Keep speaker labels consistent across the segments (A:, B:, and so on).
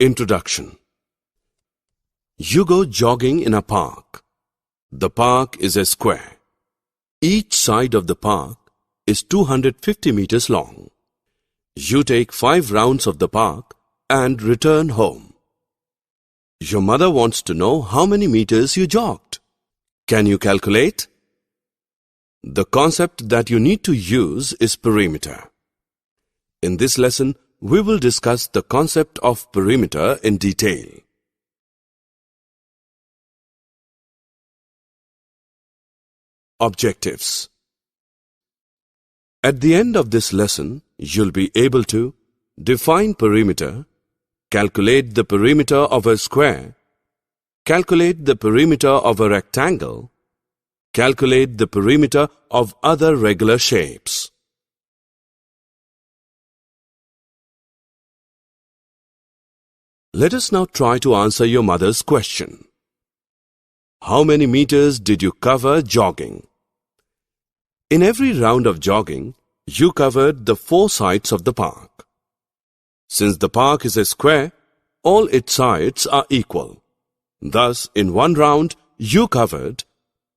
A: Introduction. You go jogging in a park. The park is a square. Each side of the park is 250 meters long. You take 5 rounds of the park and return home. Your mother wants to know how many meters you jogged. Can you calculate? The concept that you need to use is perimeter. In this lesson, we will discuss the concept of perimeter in detail. Objectives. At the end of this lesson, you'll be able to define perimeter, calculate the perimeter of a square, calculate the perimeter of a rectangle, calculate the perimeter of other regular shapes. Let us now try to answer your mother's question. How many meters did you cover jogging? In every round of jogging, you covered the 4 sides of the park. Since the park is a square, all its sides are equal. Thus, in one round, you covered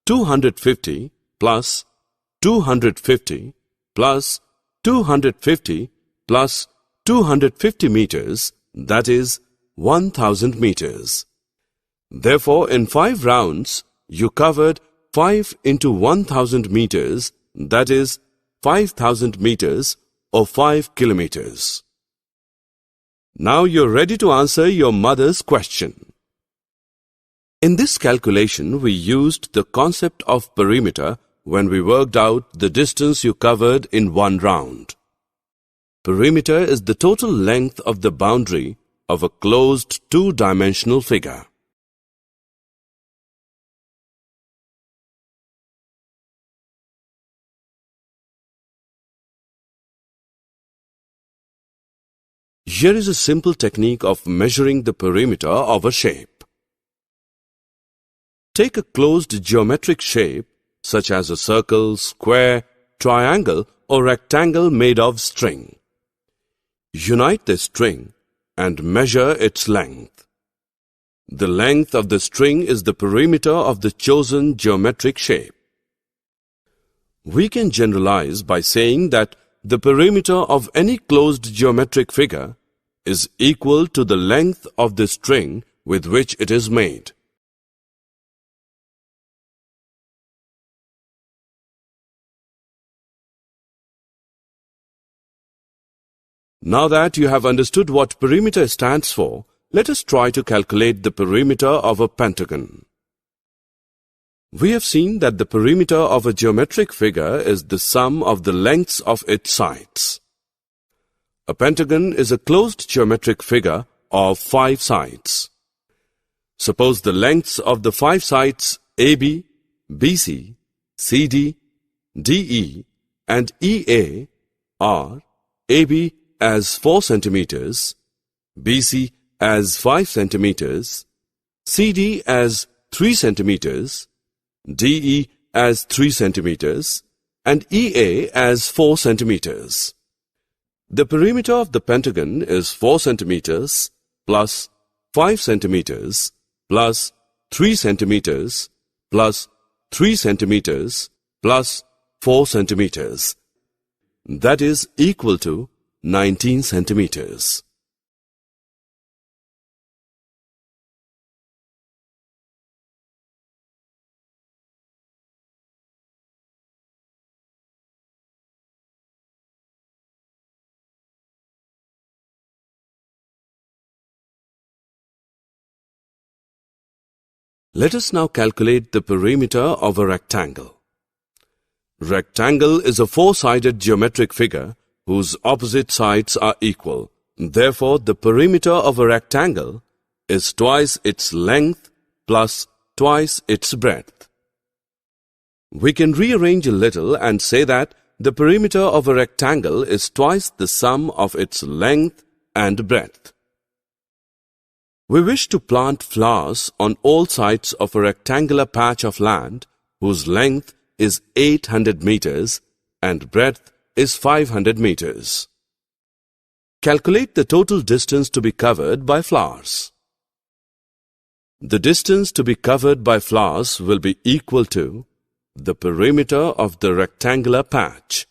A: 250 plus 250 plus 250 plus 250 meters, that is 1000 meters. Therefore, in 5 rounds, you covered 5 into 1000 meters, that is 5000 meters or 5 kilometers. Now you're ready to answer your mother's question. In this calculation, we used the concept of perimeter when we worked out the distance you covered in one round. Perimeter is the total length of the boundary of a closed 2-dimensional figure. Here is a simple technique of measuring the perimeter of a shape. Take a closed geometric shape such as a circle, square, triangle or rectangle made of string. Unite the string and measure its length. The length of the string is the perimeter of the chosen geometric shape. We can generalize by saying that the perimeter of any closed geometric figure is equal to the length of the string with which it is made. Now that you have understood what perimeter stands for, let us try to calculate the perimeter of a pentagon. We have seen that the perimeter of a geometric figure is the sum of the lengths of its sides. A pentagon is a closed geometric figure of 5 sides. Suppose the lengths of the 5 sides AB, BC, CD, DE and EA are AB as 4 centimeters, BC as 5 centimeters, CD as 3 centimeters, DE as 3 centimeters, and EA as 4 centimeters. The perimeter of the pentagon is 4 centimeters plus 5 centimeters plus 3 centimeters plus 3 centimeters plus 4 centimeters. That is equal to 19 centimeters. Let us now calculate the perimeter of a rectangle. Rectangle is a 4-sided geometric figure whose opposite sides are equal. Therefore, the perimeter of a rectangle is twice its length plus twice its breadth. We can rearrange a little and say that the perimeter of a rectangle is twice the sum of its length and breadth. We wish to plant flowers on all sides of a rectangular patch of land whose length is 800 meters and breadth is 500 meters. Calculate the total distance to be covered by flowers. The distance to be covered by flowers will be equal to the perimeter of the rectangular patch.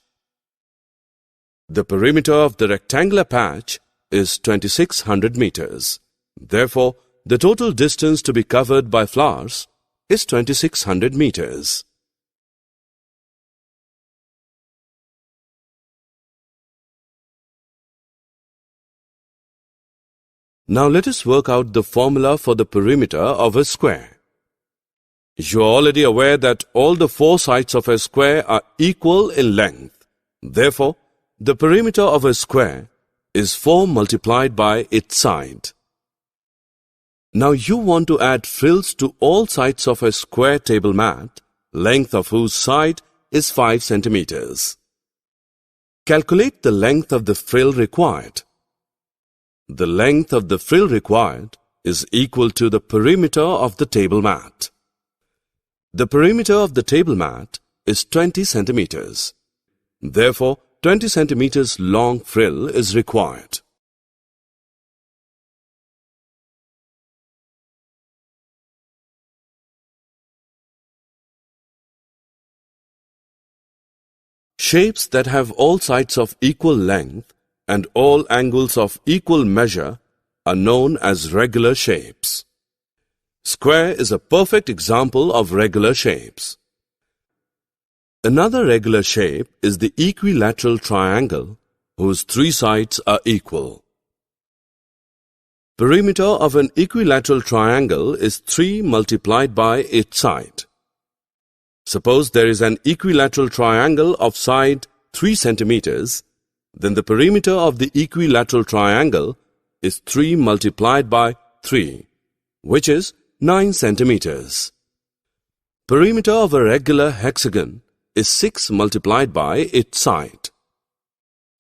A: The perimeter of the rectangular patch is 2600 meters. Therefore, the total distance to be covered by flowers is 2600 meters. Now let us work out the formula for the perimeter of a square. You are already aware that all the four sides of a square are equal in length. Therefore, the perimeter of a square is 4 multiplied by its side. Now you want to add frills to all sides of a square table mat, length of whose side is 5 centimeters. Calculate the length of the frill required. The length of the frill required is equal to the perimeter of the table mat. The perimeter of the table mat is 20 centimeters. Therefore, 20 centimeters long frill is required. Shapes that have all sides of equal length and all angles of equal measure are known as regular shapes. Square is a perfect example of regular shapes. Another regular shape is the equilateral triangle, whose 3 sides are equal. Perimeter of an equilateral triangle is 3 multiplied by its side. Suppose there is an equilateral triangle of side 3 centimeters, then the perimeter of the equilateral triangle is 3 multiplied by 3, which is 9 centimeters. Perimeter of a regular hexagon is 6 multiplied by its side.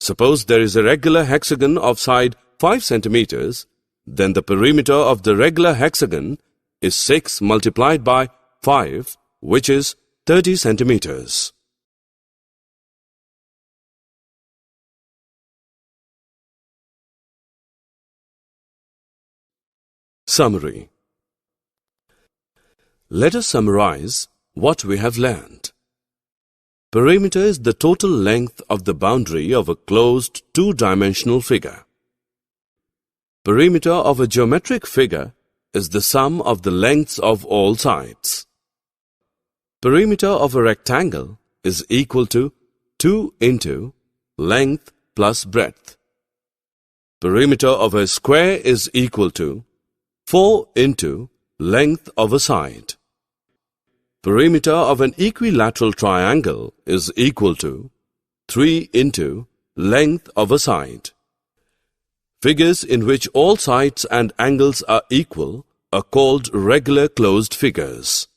A: Suppose there is a regular hexagon of side 5 centimeters, then the perimeter of the regular hexagon is 6 multiplied by 5, which is 30 centimeters. Summary. Let us summarize what we have learned. Perimeter is the total length of the boundary of a closed two-dimensional figure. Perimeter of a geometric figure is the sum of the lengths of all sides. Perimeter of a rectangle is equal to 2 into length plus breadth. Perimeter of a square is equal to 4 into length of a side. Perimeter of an equilateral triangle is equal to 3 into length of a side. Figures in which all sides and angles are equal are called regular closed figures.